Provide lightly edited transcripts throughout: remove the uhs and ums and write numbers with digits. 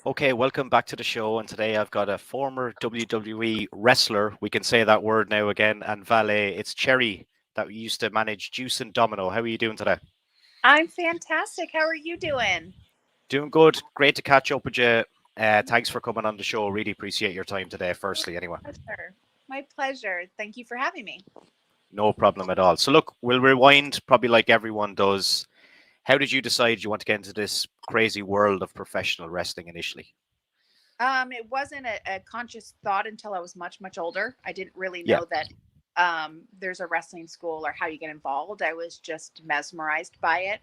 Okay, welcome back to the show. And today I've got a former WWE wrestler. We can say that word now again. And valet, it's Cherry that used to manage Juice and Domino. How are you doing today? I'm fantastic. How are you doing? Doing good. Great to catch up with you. Thanks for coming on the show. Really appreciate your time today, firstly, anyway. Pleasure. My pleasure. Thank you for having me. No problem at all. So, look, we'll rewind probably like everyone does. How did you decide you want to get into this crazy world of professional wrestling initially? It wasn't a conscious thought until I was much, much older. I didn't really Yeah. know that there's a wrestling school or how you get involved. I was just mesmerized by it,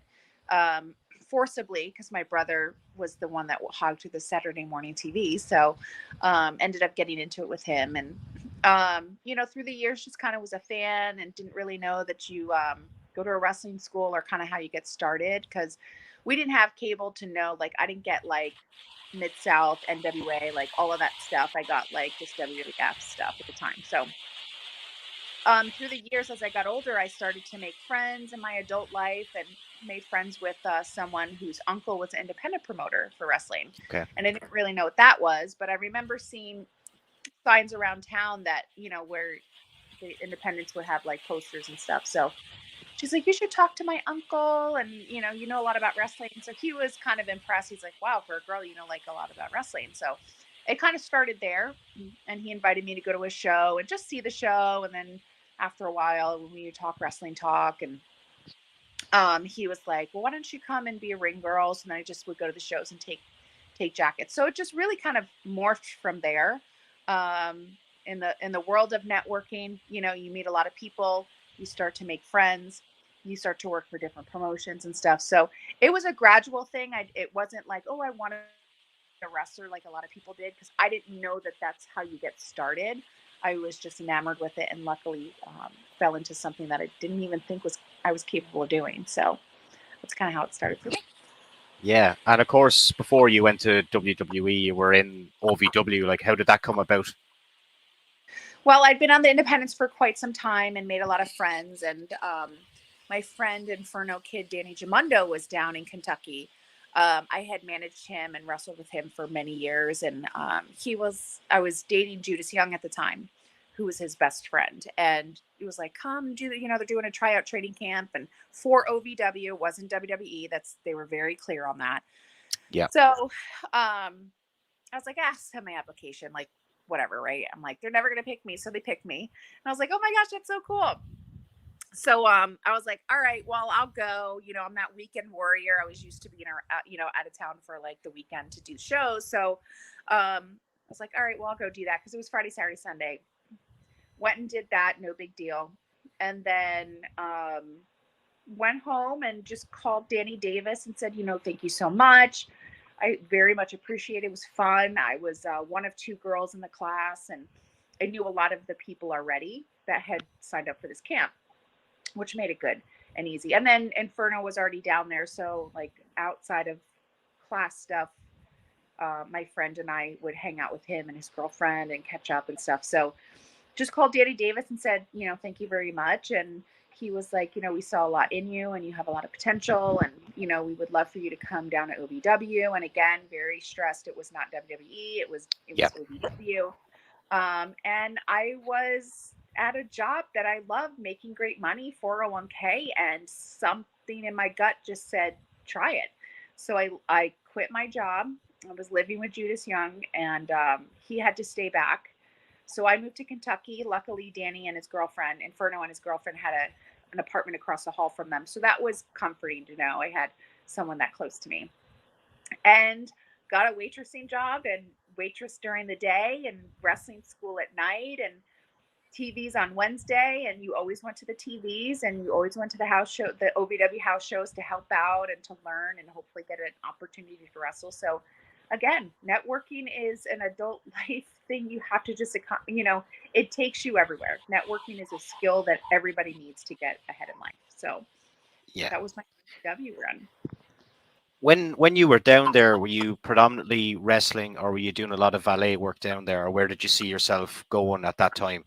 forcibly, because my brother was the one that hogged the Saturday morning TV. So ended up getting into it with him. And, through the years, just kind of was a fan and didn't really know that you go to a wrestling school or kind of how you get started because we didn't have cable to know. Like, I didn't get like Mid South, NWA, like all of that stuff. I got like just WWF stuff at the time. So through the years, as I got older, I started to make friends in my adult life and made friends with someone whose uncle was an independent promoter for wrestling. Okay. And I didn't really know what that was, but I remember seeing signs around town that, where the independents would have like posters and stuff. So she's like, you should talk to my uncle. And, you know a lot about wrestling. So he was kind of impressed. He's like, wow, for a girl, you know, like a lot about wrestling. So it kind of started there. And he invited me to go to a show and just see the show. And then after a while, when we talk wrestling talk, and he was like, well, why don't you come and be a ring girl? So then I just would go to the shows and take jackets. So it just really kind of morphed from there. In the world of networking, you meet a lot of people, you start to make friends, you start to work for different promotions and stuff. So it was a gradual thing. It wasn't like, oh, I wanted a wrestler like a lot of people did, because I didn't know that that's how you get started. I was just enamored with it, and luckily fell into something that I didn't even think was I was capable of doing. So that's kind of how it started for me. Yeah. And of course, before you went to WWE, you were in OVW. Like, how did that come about? Well, I'd been on the independents for quite some time and made a lot of friends. And my friend Inferno Kid Danny Jamundo was down in Kentucky. I had managed him and wrestled with him for many years, and I was dating Judas Young at the time, who was his best friend, and he was like, "Come, do they're doing a tryout training camp and for OVW, wasn't WWE. They were very clear on that." Yeah. So, I was like, send my application, like whatever, right? I'm like, they're never gonna pick me, so they picked me, and I was like, oh my gosh, that's so cool. So I was like, all right, well, I'll go. I'm that weekend warrior. I was used to being out of town for like the weekend to do shows. So I was like, all right, well, I'll go do that, because it was Friday, Saturday, Sunday. Went and did that, no big deal. And then went home and just called Danny Davis and said, thank you so much. I very much appreciate it. It was fun. I was one of two girls in the class, and I knew a lot of the people already that had signed up for this camp, which made it good and easy. And then Inferno was already down there. So, like, outside of class stuff, my friend and I would hang out with him and his girlfriend and catch up and stuff. So, just called Danny Davis and said, thank you very much. And he was like, we saw a lot in you and you have a lot of potential. And, we would love for you to come down to OBW. And again, very stressed. It was not WWE. It was Yeah. OBW. And I was at a job that I loved, making great money, 401k, and something in my gut just said, try it. So I quit my job. I was living with Judas Young, and he had to stay back. So I moved to Kentucky. Luckily, Danny and his girlfriend, Inferno and his girlfriend, had an apartment across the hall from them. So that was comforting to know I had someone that close to me. And got a waitressing job, and waitress during the day and wrestling school at night, and TVs on Wednesday. And you always went to the TVs, and you always went to the house show, the OVW house shows, to help out and to learn and hopefully get an opportunity to wrestle. So again, networking is an adult life thing. You have to just, it takes you everywhere. Networking is a skill that everybody needs to get ahead in life. So Yeah. that was my W run. When you were down there, were you predominantly wrestling, or were you doing a lot of valet work down there, or where did you see yourself going at that time?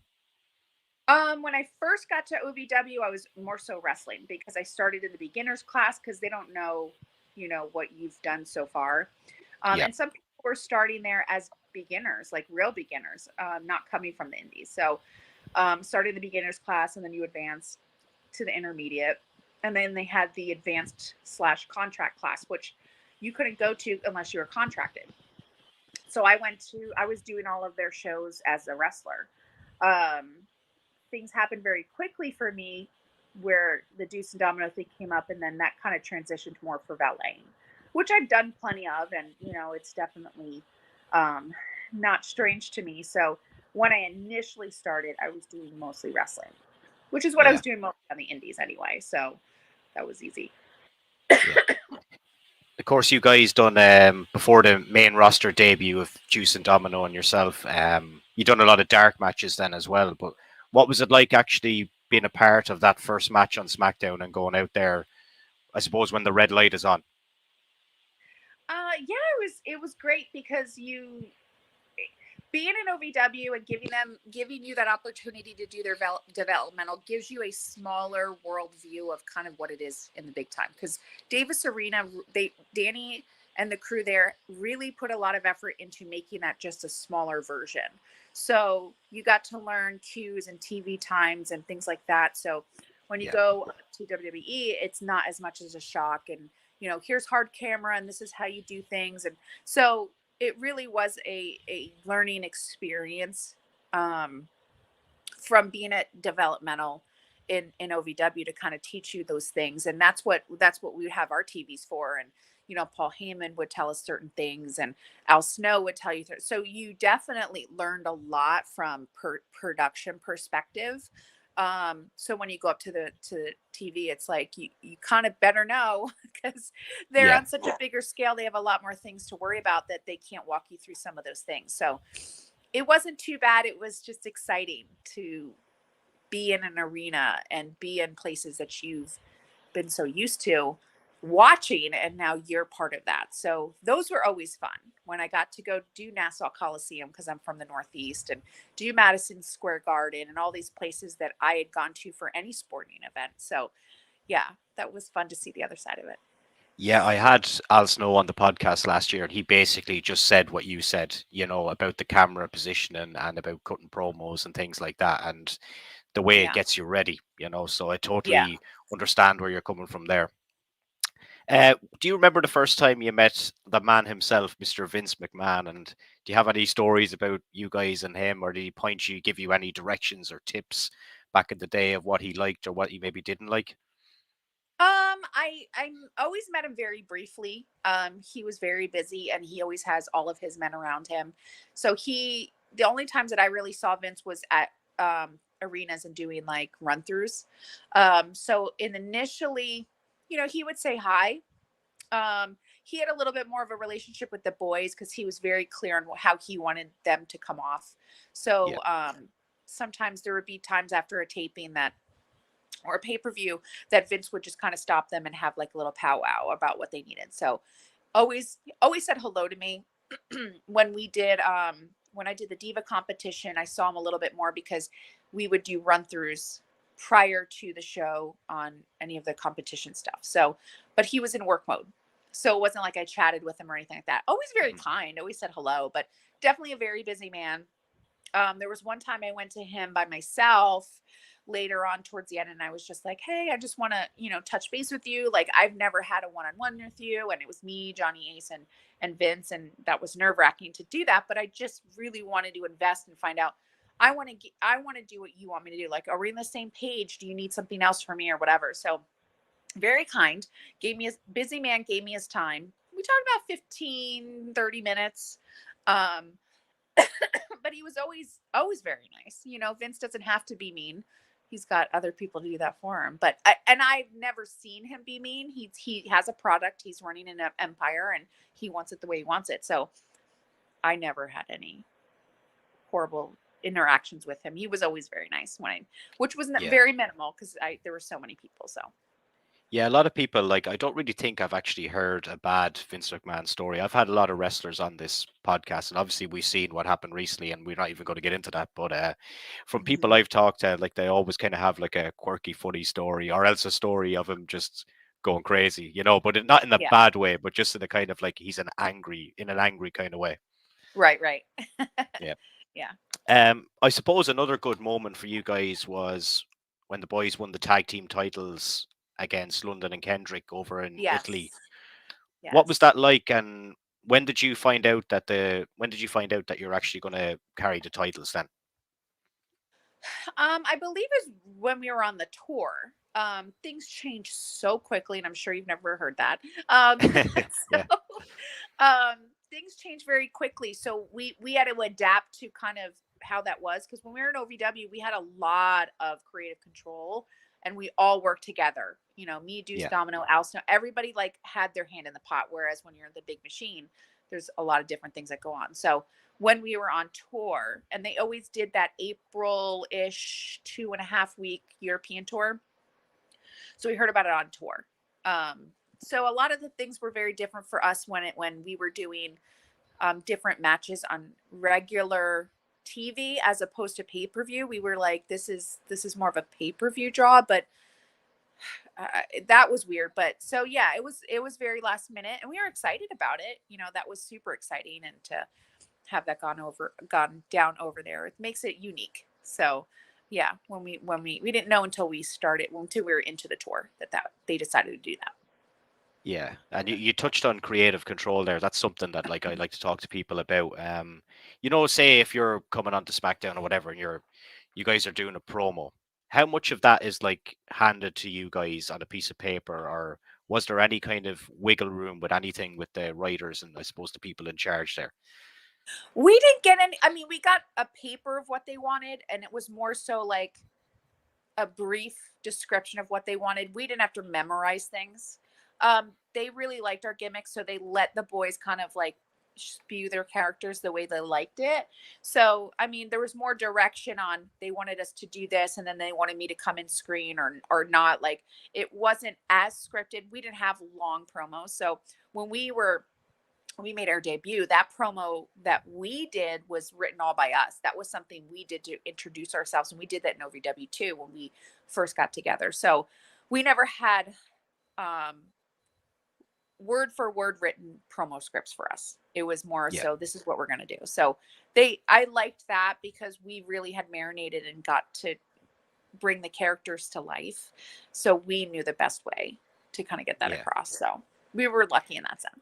When I first got to OVW, I was more so wrestling, because I started in the beginners class, because they don't know, what you've done so far. Yeah. And some people were starting there as beginners, like real beginners, not coming from the indies. So starting the beginners class, and then you advance to the intermediate, and then they had the advanced / contract class, which you couldn't go to unless you were contracted. So I was doing all of their shows as a wrestler. Um, Things happened very quickly for me where the Juice and Domino thing came up, and then that kind of transitioned more for valeting, which I've done plenty of, and it's definitely not strange to me. So when I initially started, I was doing mostly wrestling, which is what I Yeah. was doing mostly on the indies anyway. So that was easy. Yeah. Of course, you guys done before the main roster debut of Juice and Domino and yourself. You done a lot of dark matches then as well. But what was it like actually being a part of that first match on SmackDown and going out there? I suppose when the red light is on. Yeah, it was great because you being an OVW and giving you that opportunity to do their developmental gives you a smaller world view of kind of what it is in the big time. Because Davis Arena, Danny and the crew there really put a lot of effort into making that just a smaller version. So you got to learn cues and TV times and things like that. So when you go to WWE, it's not as much as a shock. And here's hard camera, and this is how you do things. And so it really was a learning experience from being at developmental in OVW to kind of teach you those things. And that's what we have our TVs for. And Paul Heyman would tell us certain things, and Al Snow would tell you. So you definitely learned a lot from production perspective. So when you go up to the TV, it's like you kind of better know, because they're on such a bigger scale. They have a lot more things to worry about that they can't walk you through some of those things. So it wasn't too bad. It was just exciting to be in an arena and be in places that you've been so used to watching, and now you're part of that. So those were always fun. When I got to go do Nassau Coliseum, because I'm from the Northeast, and do Madison Square Garden and all these places that I had gone to for any sporting event. So yeah, that was fun to see the other side of it. Yeah, I had Al Snow on the podcast last year, and he basically just said what you said, about the camera positioning and about cutting promos and things like that, and the way it gets you ready, So I totally understand where you're coming from there. Do you remember the first time you met the man himself, Mr. Vince McMahon? And do you have any stories about you guys and him, or did he point you, give you any directions or tips back in the day of what he liked or what he maybe didn't like? I always met him very briefly. He was very busy, and he always has all of his men around him. So the only times that I really saw Vince was at arenas and doing like run throughs. So initially, he would say hi. He had a little bit more of a relationship with the boys because he was very clear on how he wanted them to come off. So sometimes there would be times after a taping or a pay-per-view that Vince would just kind of stop them and have like a little powwow about what they needed. So always said hello to me. When I did the Diva competition, I saw him a little bit more because we would do run-throughs prior to the show on any of the competition stuff. So, but he was in work mode. So it wasn't like I chatted with him or anything like that. Always very kind, always said hello, but definitely a very busy man. There was one time I went to him by myself later on towards the end, and I was just like, hey, I just want to, touch base with you. Like, I've never had a one-on-one with you. And it was me, Johnny Ace, and Vince. And that was nerve-wracking to do that. But I just really wanted to invest and find out, I want to do what you want me to do. Like, are we on the same page? Do you need something else from me or whatever? So very kind, busy man, gave me his time. We talked about 15, 30 minutes. But he was always very nice. Vince doesn't have to be mean. He's got other people to do that for him. But I've never seen him be mean. He has a product. He's running an empire, and he wants it the way he wants it. So I never had any horrible interactions with him. He was always very nice which was very minimal because there were so many people. So. Yeah, a lot of people, like, I don't really think I've actually heard a bad Vince McMahon story. I've had a lot of wrestlers on this podcast, and obviously we've seen what happened recently, and we're not even going to get into that. But from people I've talked to, like, they always kind of have like a quirky, funny story, or else a story of him just going crazy, but not in a Yeah. bad way, but just in a kind of like he's in an angry kind of way. Right. Right. Yeah. Yeah. I suppose another good moment for you guys was when the boys won the tag team titles against London and Kendrick over in Italy. Yes. What was Yes. that like, and when did you find out that you're actually going to carry the titles then? I believe is when we were on the tour. Things changed so quickly, and I'm sure you've never heard that. Yeah. So, um, things changed very quickly. So we had to adapt to kind of how that was, because when we were in OVW, we had a lot of creative control, and we all worked together. Me, Juice, Yeah. Domino, Alston, everybody like had their hand in the pot. Whereas when you're in the big machine, there's a lot of different things that go on. So when we were on tour, and they always did that April-ish 2.5 week European tour. So we heard about it on tour. So a lot of the things were very different for us when we were doing different matches on regular TV as opposed to pay-per-view. We were like, this is more of a pay-per-view draw, but that was weird. But so yeah, it was very last minute, and we were excited about it. That was super exciting, and to have that gone down over there, it makes it unique. So yeah, when we didn't know until we were into the tour that they decided to do that. Yeah, and you touched on creative control there. That's something that like I like to talk to people about. Say if you're coming onto SmackDown or whatever, and you guys are doing a promo, how much of that is like handed to you guys on a piece of paper, or was there any kind of wiggle room with anything with the writers and I suppose the people in charge there? We didn't get any. I mean, we got a paper of what they wanted, and it was more so like a brief description of what they wanted. We didn't have to memorize things. They really liked our gimmick, so they let the boys kind of like spew their characters the way they liked it. So, I mean, there was more direction on they wanted us to do this, and then they wanted me to come in screen or not. Like it wasn't as scripted. We didn't have long promos, so when we made our debut, that promo that we did was written all by us. That was something we did to introduce ourselves. And we did that in OVW too when we first got together. So we never had um, word for word written promo scripts for us. It was more Yeah. so this is what we're going to do. So I liked that because we really had marinated and got to bring the characters to life. So we knew the best way to kind of get that Yeah. across. So we were lucky in that sense.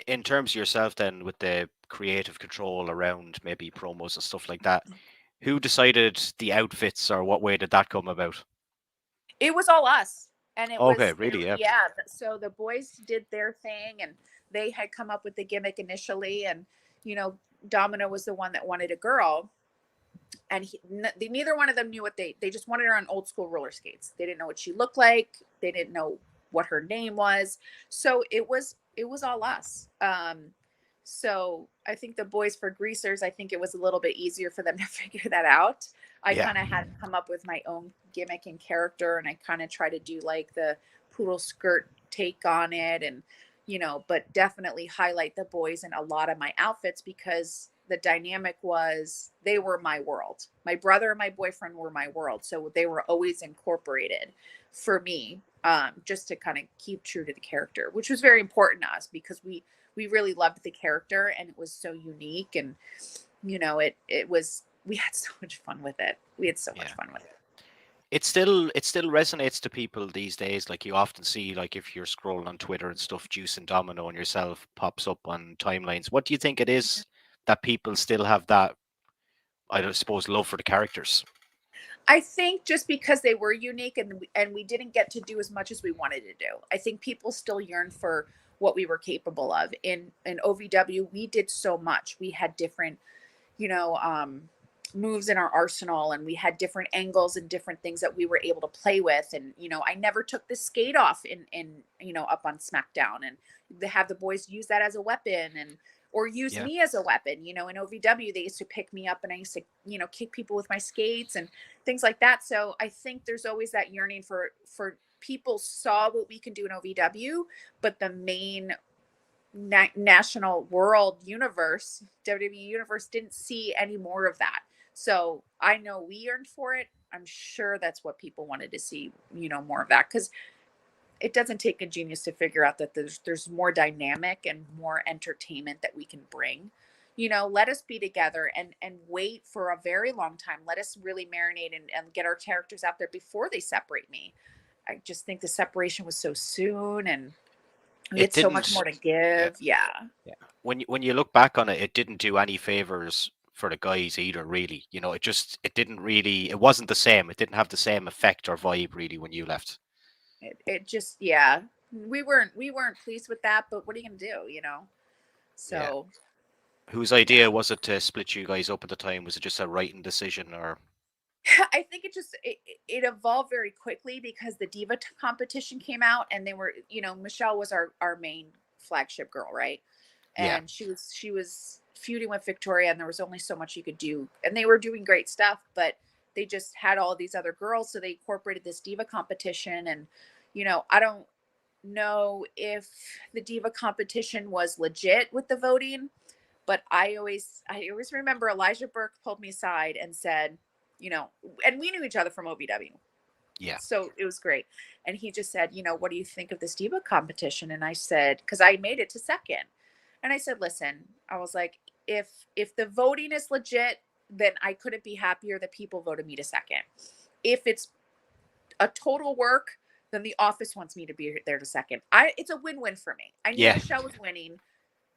In terms of yourself then, with the creative control around maybe promos and stuff like that, who decided the outfits, or what way did that come about? It was all us. And Okay, really? Yeah. yeah. So the boys did their thing, and they had come up with the gimmick initially. And, Domino was the one that wanted a girl. And neither one of them knew what they just wanted her on old school roller skates. They didn't know what she looked like. They didn't know what her name was. So it was all us. So I think the boys for greasers, I think it was a little bit easier for them to figure that out. I Yeah. kind of had come up with my own gimmick and character, and I kind of try to do like the poodle skirt take on it, and but definitely highlight the boys in a lot of my outfits because the dynamic was they were my world. My brother and my boyfriend were my world, so they were always incorporated for me, just to kind of keep true to the character, which was very important to us because we really loved the character and it was so unique, and it was we had so much fun with it. We had so much fun with it. It still resonates to people these days. Like you often see, like if you're scrolling on Twitter and stuff, Juice and Domino and yourself pops up on timelines. What do you think it is that people still have that, I don't suppose, love for the characters? I think just because they were unique and we didn't get to do as much as we wanted to do. I think people still yearn for what we were capable of. In OVW, we did so much. We had different, you know, moves in our arsenal, and we had different angles and different things that we were able to play with. And I never took the skate off in up on SmackDown, and they have the boys use that as a weapon, and or use Yeah. me as a weapon. In OVW, they used to pick me up and I used to, kick people with my skates and things like that. So I think there's always that yearning for people saw what we can do in OVW, but the main national world universe, WWE universe, didn't see any more of that. So I know we yearned for it. I'm sure that's what people wanted to see, more of that. Because it doesn't take a genius to figure out that there's more dynamic and more entertainment that we can bring. Let us be together and wait for a very long time. Let us really marinate and get our characters out there before they separate me. I just think the separation was so soon, and we It had so much didn't. more to Yeah, give. Yeah. yeah. When you look back on it, it didn't do any favors for the guys either. Really, it didn't really. It wasn't the same. It didn't have the same effect or vibe really when you left. It just, yeah, we weren't pleased with that, but what are you gonna do? Yeah. So Whose yeah. idea was it to split you guys up at the time? Was it just a writing decision or? I think it evolved very quickly because the Diva competition came out, and they were, Michelle was our main flagship girl, right? Yeah, And she was feuding with Victoria, and there was only so much you could do, and they were doing great stuff, but they just had all these other girls, so they incorporated this Diva competition. And I don't know if the Diva competition was legit with the voting, but I always remember Elijah Burke pulled me aside and said, you know, and we knew each other from OBW. yeah, So it was great. And he just said, what do you think of this Diva competition? And I said, because I made it to second. And I said, listen, I was like, if the voting is legit, then I couldn't be happier that people voted me to second. If it's a total work, then the office wants me to be there to second. It's a win-win for me. I knew yeah, Michelle was winning.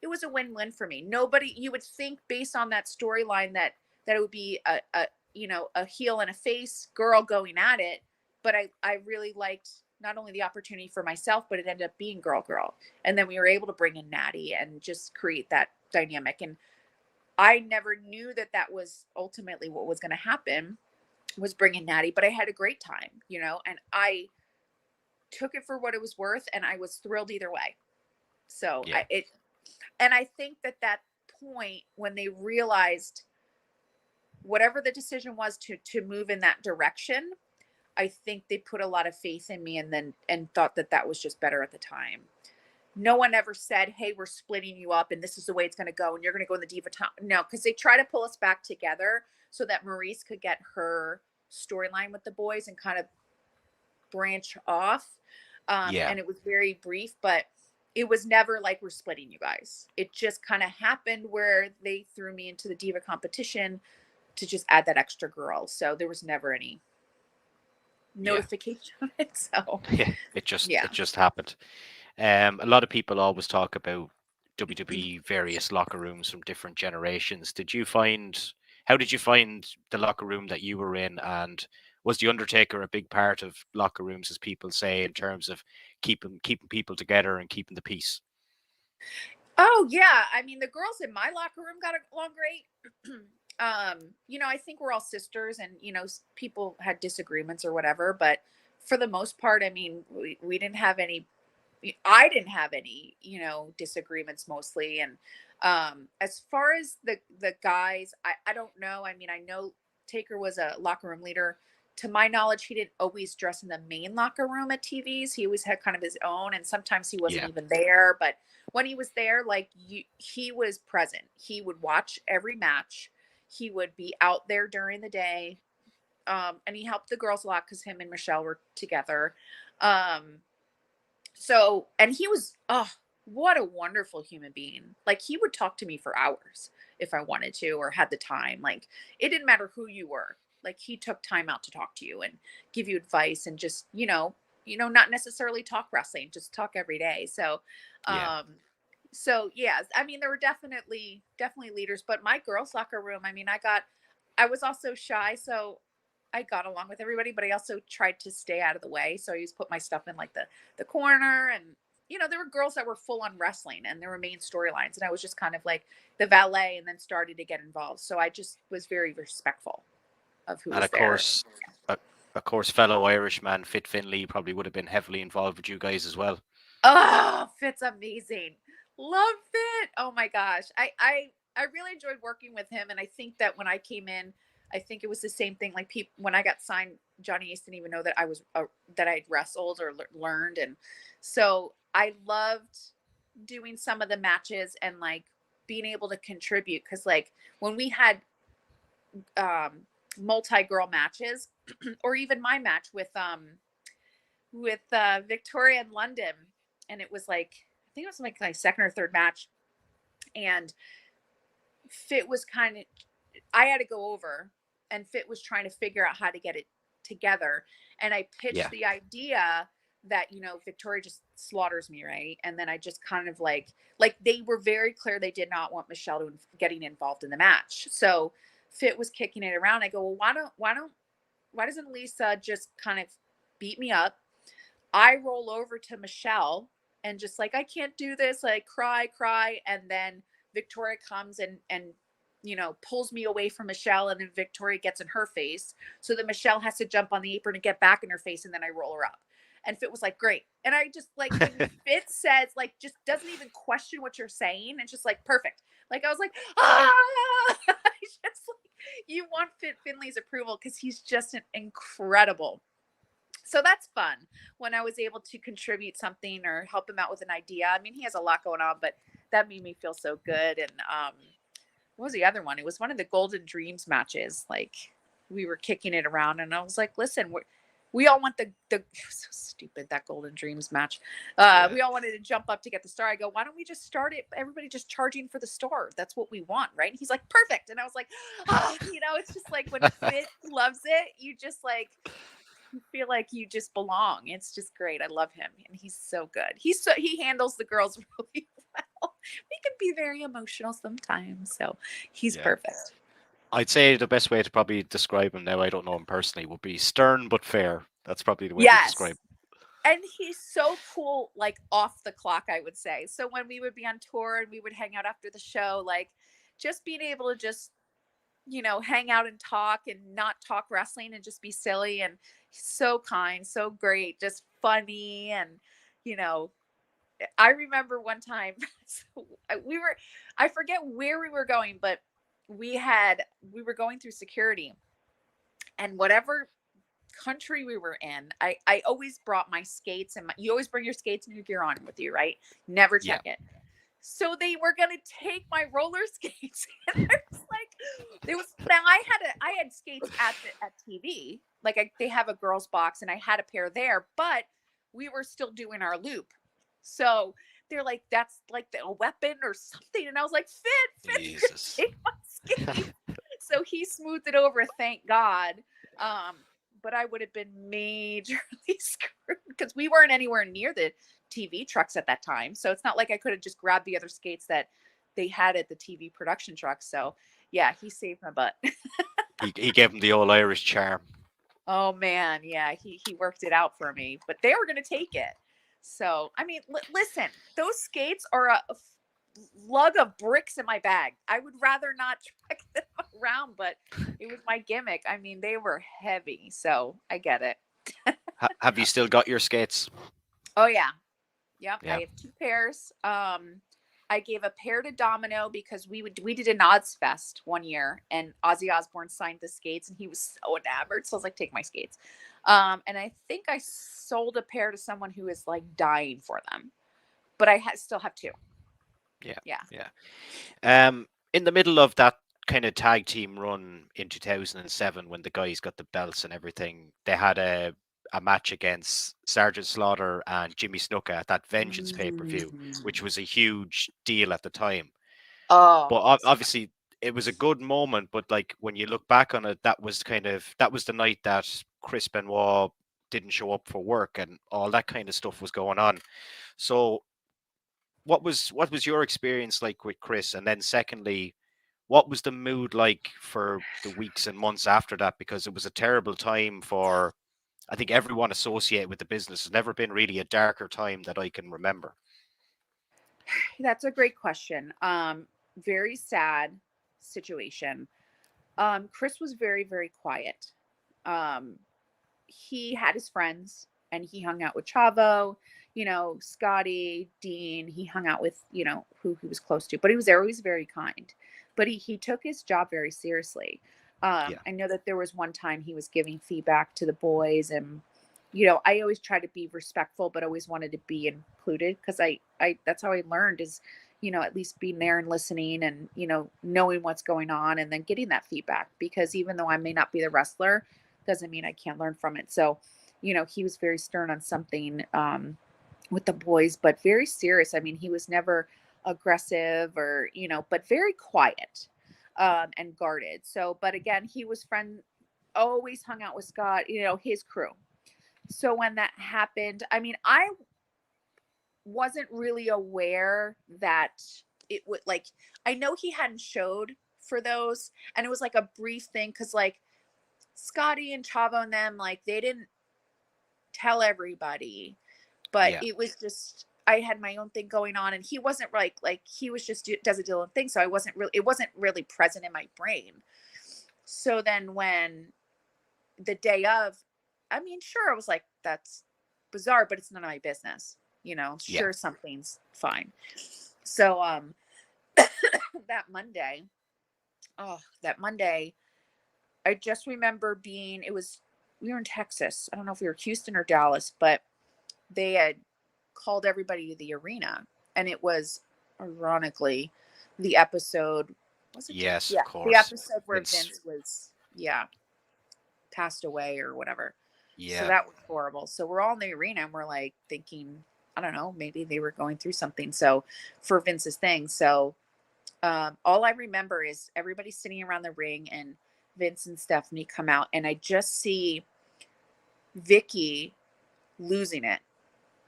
It was a win-win for me. Nobody, you would think based on that storyline that it would be a heel and a face girl going at it, but I really liked not only the opportunity for myself, but it ended up being girl, and then we were able to bring in Natty and just create that dynamic. And I never knew that was ultimately what was going to happen, was bringing Natty, but I had a great time, and I took it for what it was worth, and I was thrilled either way. So yeah, and I think that point when they realized whatever the decision was to move in that direction, I think they put a lot of faith in me, and thought that was just better at the time. No one ever said, hey, we're splitting you up and this is the way it's going to go and you're going to go in the Diva top. No, because they try to pull us back together so that Maurice could get her storyline with the boys and kind of branch off. yeah, And it was very brief, but it was never like we're splitting you guys. It just kind of happened where they threw me into the Diva competition to just add that extra girl. So there was never any yeah, notification of it. So yeah. It just yeah. it just happened. A lot of people always talk about WWE various locker rooms from different generations. How did you find the locker room that you were in, and was the Undertaker a big part of locker rooms, as people say, in terms of keeping people together and keeping the peace? Oh yeah. I mean, the girls in my locker room got along great. I think we're all sisters, and people had disagreements or whatever, but for the most part, I mean, we didn't have any. I didn't have any, disagreements mostly. And as far as the guys, I don't know. I mean, I know Taker was a locker room leader. To my knowledge, he didn't always dress in the main locker room at TVs. He always had kind of his own, and sometimes he wasn't Yeah, even there. But when he was there, like he was present. He would watch every match. He would be out there during the day, and he helped the girls a lot because him and Michelle were together. Um, so, and he was, oh, what a wonderful human being. Like, he would talk to me for hours if I wanted to or had the time. Like, it didn't matter who you were. Like, he took time out to talk to you and give you advice, and just, not necessarily talk wrestling, just talk every day. yeah, Um, so yeah, I mean, there were definitely leaders, but my girls' locker room, I mean, I was also shy, so I got along with everybody, but I also tried to stay out of the way. So I used to put my stuff in like the corner, and there were girls that were full on wrestling and there were main storylines, and I was just kind of like the valet, and then started to get involved. So I just was very respectful of who and was there. uh, of course, fellow Irishman Fit Finley probably would have been heavily involved with you guys as well. Oh, Fit's amazing. Love Fit. Oh my gosh. I really enjoyed working with him, and I think that when I came in, I think it was the same thing. Like, people, when I got signed, Johnny Ace didn't even know that I was that I'd wrestled or learned, and so I loved doing some of the matches and like being able to contribute, because like when we had um multi-girl matches, or even my match with with Victoria in London, and it was like, I think it was like my second or third match, and Fit was kind of, I had to go over, and Fit was trying to figure out how to get it together, and I pitched the idea that, you know, Victoria just slaughters me, right? And then I just kind of like they were very clear they did not want Michelle to getting involved in the match. So Fit was kicking it around. I go, well, why doesn't Lisa just kind of beat me up? I roll over to Michelle and just like, I can't do this, like cry. And then Victoria comes and you know, pulls me away from Michelle, and then Victoria gets in her face. So that Michelle has to jump on the apron and get back in her face, and then I roll her up. And Fit was like, great. And I just like, when Fit says, like, just doesn't even question what you're saying. It's just like, perfect. Like, I was like, ah, just like, you want Fit Finley's approval because he's just an incredible. So that's fun when I was able to contribute something or help him out with an idea. I mean, he has a lot going on, but that made me feel so good. And what was the other one? It was one of the Golden Dreams matches. Like, we were kicking it around, and I was like, listen, we all want the it was so stupid, that Golden Dreams match. We all wanted to jump up to get the star. I go, why don't we just start it? Everybody just charging for the star. That's what we want, right? And he's like, perfect. And I was like, oh, you know, it's just like when Fit loves it, you just like, you feel like you just belong. It's just great. I love him, and he's so good. He handles the girls really well. We can be very emotional sometimes, so he's perfect. I'd say the best way to probably describe him, now I don't know him personally, would be stern but fair. That's probably the way to describe him. And he's so cool, like off the clock, I would say. So when we would be on tour and we would hang out after the show, like just being able to just, you know, hang out and talk and not talk wrestling and just be silly, and so kind, so great, just funny. And, you know, I remember one time I forget where we were going, but we were going through security, and whatever country we were in, I always brought my skates, and you always bring your skates and your gear on with you, right? Never check it. So they were going to take my roller skates. And I was like, now I had skates at TV. Like they have a girls box, and I had a pair there, but we were still doing our loop. So they're like, that's like a weapon or something. And I was like, Fit, Jesus. take my skate. So he smoothed it over, thank God. But I would have been majorly screwed because we weren't anywhere near the TV trucks at that time. So it's not like I could have just grabbed the other skates that they had at the TV production truck. So yeah, he saved my butt. he gave him the old Irish charm. Oh man, yeah, he worked it out for me, but they were going to take it. So, I mean, listen, those skates are a lug of bricks in my bag. I would rather not track them around, but it was my gimmick. I mean, they were heavy, so I get it. Have you still got your skates? Oh yeah. Yep. I have 2 pairs. I gave a pair to Domino because we did an Odds Fest one year, and Ozzy Osbourne signed the skates, and he was so enamored. So I was like, take my skates. And I think I sold a pair to someone who is like dying for them, but I still have 2. Yeah. In the middle of that kind of tag team run in 2007, when the guys got the belts and everything, they had a match against Sergeant Slaughter and Jimmy Snuka at that Vengeance pay-per-view, which was a huge deal at the time. Oh, but obviously it was a good moment, but like when you look back on it, that was the night that Chris Benoit didn't show up for work and all that kind of stuff was going on. So what was your experience like with Chris? And then secondly, what was the mood like for the weeks and months after that? Because it was a terrible time for, I think, everyone associated with the business. There's never been really a darker time that I can remember. That's a great question. Very sad situation. Chris was very, very quiet. He had his friends, and he hung out with Chavo, you know, Scotty, Dean. He hung out with, you know, who he was close to, but he was always very kind. But he took his job very seriously. I know that there was one time he was giving feedback to the boys, and, you know, I always try to be respectful, but always wanted to be included, because I that's how I learned, is, you know, at least being there and listening, and, you know, knowing what's going on, and then getting that feedback, because even though I may not be the wrestler, doesn't mean I can't learn from it. So he was very stern on something with the boys, but very serious. I mean, he was never aggressive or, but very quiet and guarded. So, but again, he was always hung out with Scott, his crew. So when that happened, I mean, I wasn't really aware that it would I know he hadn't showed for those, and it was like a brief thing because Scotty and Chavo and them, they didn't tell everybody, but Yeah. it was just I had my own thing going on, and he wasn't he was just does a deal and thing, so it wasn't really present in my brain. So then when the day of, I mean, sure, I was like, that's bizarre, but it's none of my business, sure, something's fine. So that Monday, I just remember we were in Texas. I don't know if we were Houston or Dallas, but they had called everybody to the arena, and it was ironically the episode. Was it? Yes, Yeah, of the course. episode where Vince was passed away or whatever. So Yeah. that was horrible. So we're all in the arena and we're thinking, I don't know, maybe they were going through something. So for Vince's thing. So all I remember is everybody sitting around the ring and Vince and Stephanie come out, and I just see Vicky losing it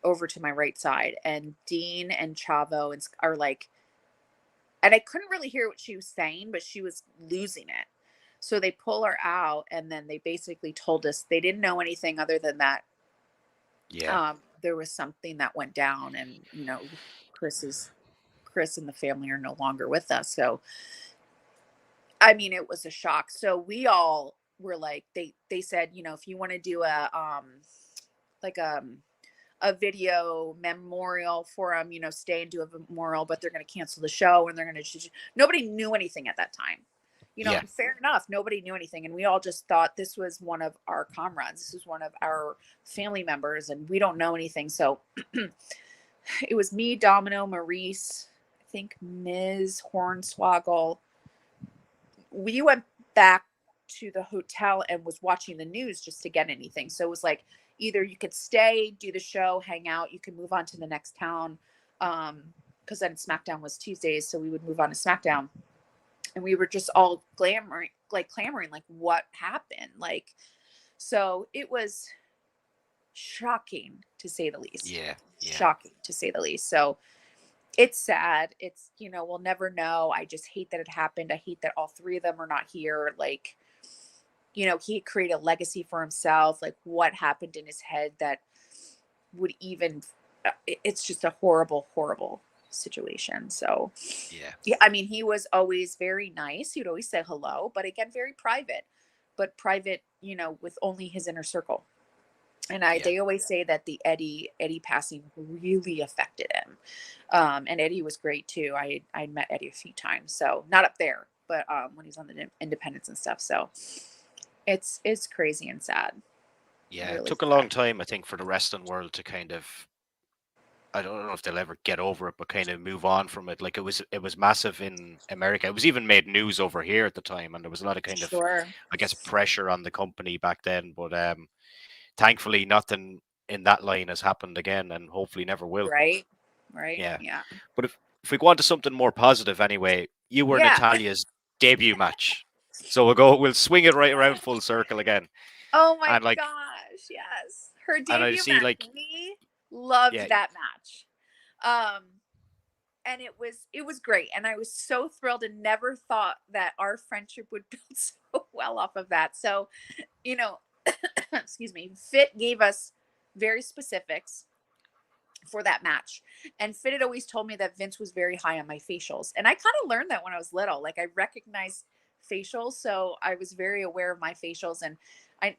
over to my right side, and Dean and Chavo are and I couldn't really hear what she was saying, but she was losing it. So they pull her out, and then they basically told us they didn't know anything other than that. Yeah. There was something that went down, and Chris and the family are no longer with us. So, I mean, it was a shock. So we all were they said, if you want to do like a video memorial for him, stay and do a memorial, but they're going to cancel the show and they're going to, nobody knew anything at that time. Yeah. Fair enough. Nobody knew anything. And we all just thought this was one of our comrades. This was one of our family members, and we don't know anything. So it was me, Domino, Maurice, I think Ms. Hornswoggle. We went back to the hotel and was watching the news just to get anything. So it was either you could stay, do the show, hang out, you could move on to the next town. Because then Smackdown was Tuesdays, so we would move on to Smackdown. And we were just all clamoring, what happened? So it was shocking to say the least. Yeah. Shocking to say the least. So it's sad. It's, we'll never know. I just hate that it happened. I hate that all three of them are not here. He created a legacy for himself. What happened in his head that would even, it's just a horrible, horrible situation. So yeah, I mean, he was always very nice. He'd always say hello, but again, very private, with only his inner circle. And they always say that the Eddie passing really affected him. And Eddie was great too. I met Eddie a few times, so not up there, but when he was on the independents and stuff. So it's crazy and sad. Yeah. Really It took a sad. long time, I think, for the wrestling world to kind of, I don't know if they'll ever get over it, but kind of move on from it. It was massive in America. It was even made news over here at the time, and there was a lot of kind of, Sure. I guess, pressure on the company back then. But thankfully, nothing in that line has happened again, and hopefully never will. Right. Yeah. Yeah. But if we go on to something more positive, anyway, you were Yeah. Natalya's debut match, so we'll swing it right around full circle again. Oh my And gosh, yes. Her and I debut see match. We loved yeah, that match. And it was great. And I was so thrilled and never thought that our friendship would build so well off of that. So, excuse me, Fit gave us very specifics for that match. And Fit had always told me that Vince was very high on my facials. And I kind of learned that when I was little. I recognized facials, so I was very aware of my facials. And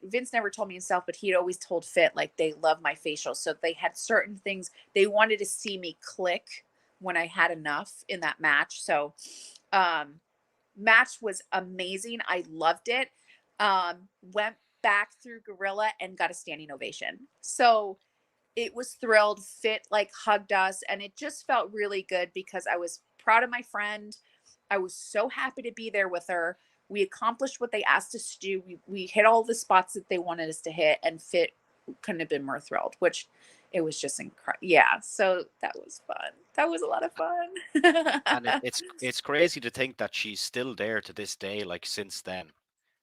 Vince never told me himself, but he had always told Fit they love my facials. So they had certain things they wanted to see me click when I had enough in that match. So match was amazing. I loved it. Went back through Gorilla and got a standing ovation. So it was thrilled. Fit hugged us, and it just felt really good because I was proud of my friend. I was so happy to be there with her. We accomplished what they asked us to do. We hit all the spots that they wanted us to hit, and Fit couldn't have been more thrilled, which it was just incredible. Yeah. So that was fun. That was a lot of fun. And it's crazy to think that she's still there to this day, like since then.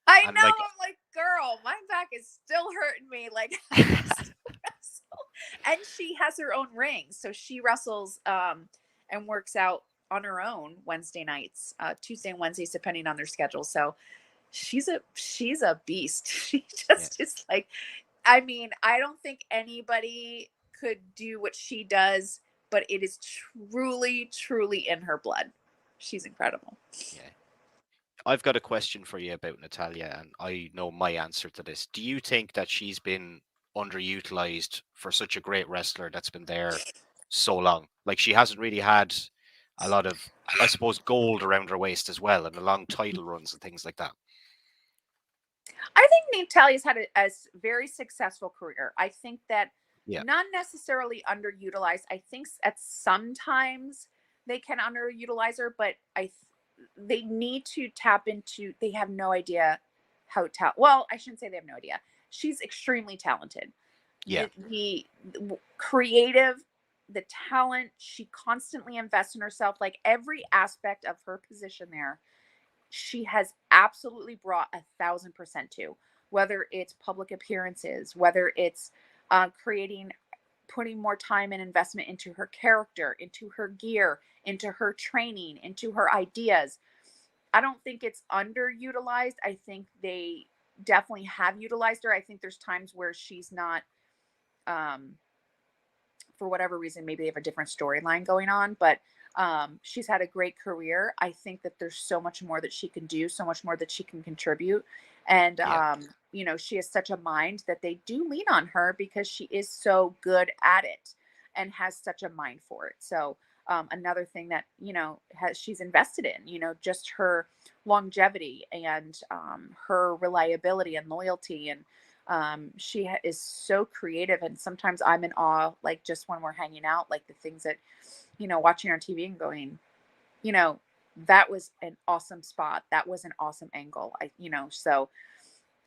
I And know. like I'm like, girl, my back is still hurting me. Like, and she has her own ring, so she wrestles and works out on her own Wednesday nights, Tuesday and Wednesdays, depending on their schedule. So she's a beast. She just is like, I mean, I don't think anybody could do what she does, but it is truly, truly in her blood. She's incredible. yeah. I've got a question for you about Natalya, and I know my answer to this. Do you think that she's been underutilized for such a great wrestler that's been there so long? Like she hasn't really had a lot of, I suppose, gold around her waist as well, and a long title runs and things like that. I think Natalya's had a very successful career. I think that not necessarily underutilized. I think at sometimes they can underutilize her, but they need to tap into. They have no idea how well, I shouldn't say they have no idea. She's extremely talented. Yeah. The creative, the talent. She constantly invests in herself. Like every aspect of her position there, she has absolutely brought 1,000% to, whether it's public appearances, whether it's putting more time and investment into her character, into her gear, into her training, into her ideas. I don't think it's underutilized. I think they definitely have utilized her. I think there's times where she's not, for whatever reason, maybe they have a different storyline going on, but she's had a great career. I think that there's so much more that she can do, so much more that she can contribute. And, she has such a mind that they do lean on her because she is so good at it and has such a mind for it. So another thing that, she's invested in, just her longevity and her reliability and loyalty. And she is so creative. And sometimes I'm in awe, like just when we're hanging out, like the things that, watching on TV and going, that was an awesome spot. That was an awesome angle. So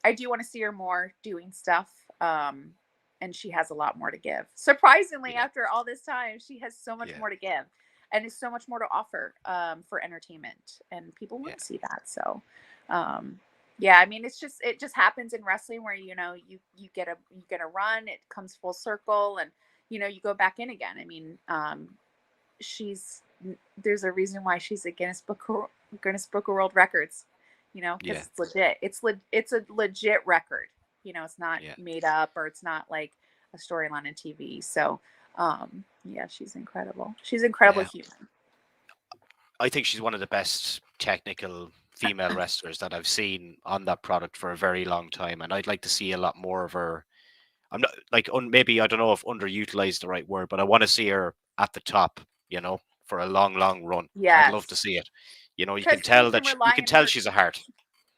I do want to see her more doing stuff. And she has a lot more to give. Surprisingly, after all this time, she has so much more to give and is so much more to offer for entertainment. And people want to see that. So, I mean, it just happens in wrestling where, you get a run, it comes full circle and, you go back in again. I mean, there's a reason why she's a Guinness Book of World Records, because it's legit. It's a legit record. It's not made up or it's not like a storyline on TV. So, she's incredible. She's incredible human. I think she's one of the best technical female wrestlers that I've seen on that product for a very long time, and I'd like to see a lot more of her. I'm not like maybe I don't know if underutilized is the right word, but I want to see her at the top, for a long, long run. Yes. I'd love to see it. You can tell she's a heart.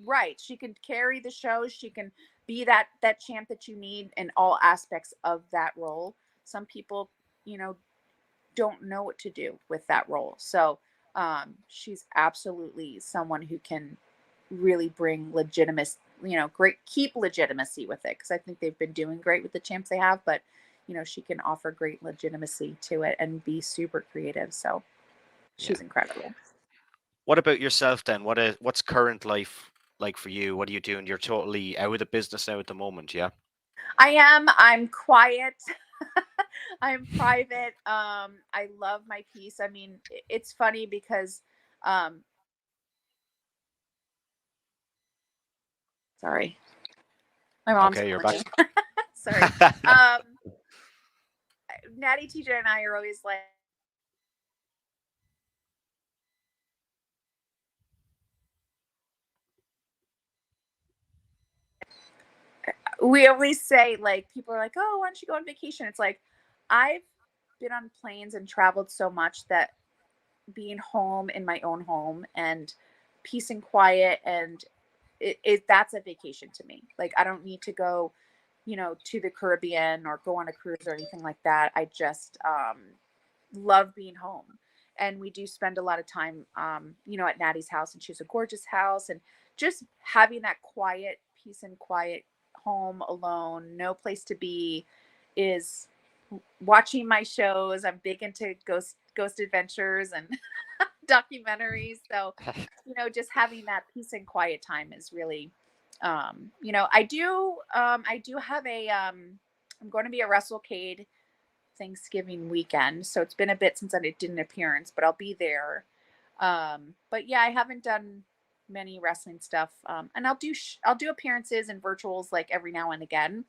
Right. She can carry the show. She can be that champ that you need in all aspects of that role. Some people, don't know what to do with that role. So she's absolutely someone who can really bring keep legitimacy with it. Cause I think they've been doing great with the champs they have, but she can offer great legitimacy to it and be super creative. So she's incredible. What about yourself then? What's current life like for you? What are you doing? You're totally out of the business now at the moment. Yeah. I am. I'm quiet. I'm private. I love my peace. I mean, it's funny because, sorry, my mom's okay. You're back. Sorry. Natty, TJ, and I are always like, we always say, like, people are like, oh, why don't you go on vacation? It's like, I've been on planes and traveled so much that being home in my own home and peace and quiet and that's a vacation to me. Like, I don't need to go, to the Caribbean or go on a cruise or anything like that. I just love being home. And we do spend a lot of time, at Natty's house, and she's a gorgeous house, and just having that quiet, peace and quiet home alone, no place to be, is watching my shows. I'm big into ghost adventures and documentaries. So, just having that peace and quiet time is really, I do have I'm going to be at WrestleCade Thanksgiving weekend. So it's been a bit since I did an appearance, but I'll be there. But yeah, I haven't done many wrestling stuff. And I'll do appearances and virtuals like every now and again,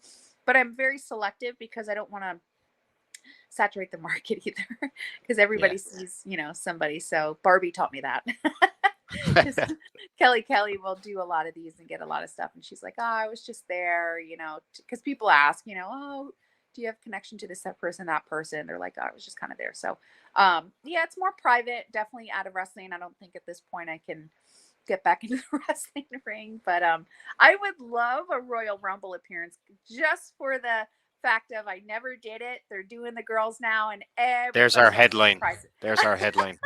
but I'm very selective because I don't want to saturate the market either because everybody sees, somebody. So Barbie taught me that. Kelly will do a lot of these and get a lot of stuff. And she's like, oh, I was just there, because people ask, oh, do you have connection to this person, that person? They're like, oh, I was just kind of there. So, yeah, it's more private, definitely out of wrestling. I don't think at this point I can get back into the wrestling ring, but I would love a Royal Rumble appearance just for the fact of I never did it. They're doing the girls now, and There's our headline. There's our headline.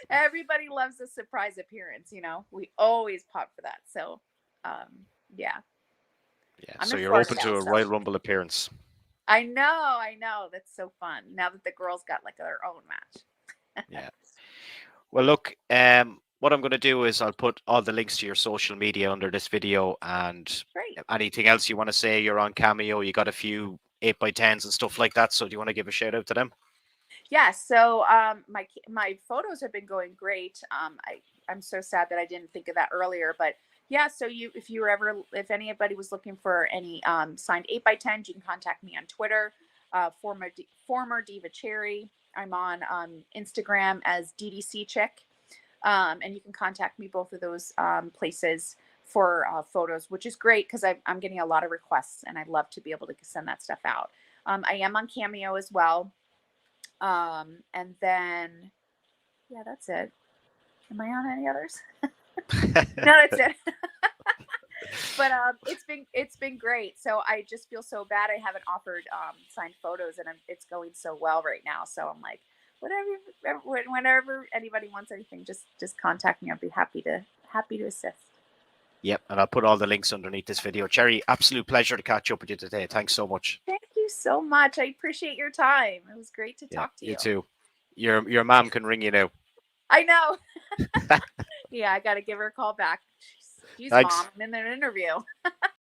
Everybody loves a surprise appearance, we always pop for that. So, yeah. Yeah. So you're open to a Royal Rumble appearance. I know. That's so fun. Now that the girls got like their own match. Yeah. Well, look, what I'm going to do is I'll put all the links to your social media under this video, and anything else you want to say. You're on Cameo. You got a few 8x10s and stuff like that. So do you want to give a shout out to them? Yeah, so my photos have been going great. I'm so sad that I didn't think of that earlier, but yeah. So if anybody was looking for any signed 8x10s, you can contact me on Twitter, former Diva Cherry. I'm on Instagram as DDC Chick, and you can contact me both of those places for photos, which is great because I'm getting a lot of requests, and I'd love to be able to send that stuff out. I am on Cameo as well. And then, yeah, that's it. Am I on any others? No, that's it. But it's been great. So I just feel so bad I haven't offered signed photos, and it's going so well right now. So I'm like, whenever anybody wants anything, just contact me. I'll be happy to assist. Yep, and I'll put all the links underneath this video. Cherry, absolute pleasure to catch up with you today. Thanks so much. Thank you so much. I appreciate your time. It was great to talk to you. You too. Your mom can ring you now. I know. Yeah, I got to give her a call back. She's Mom. I'm in an interview.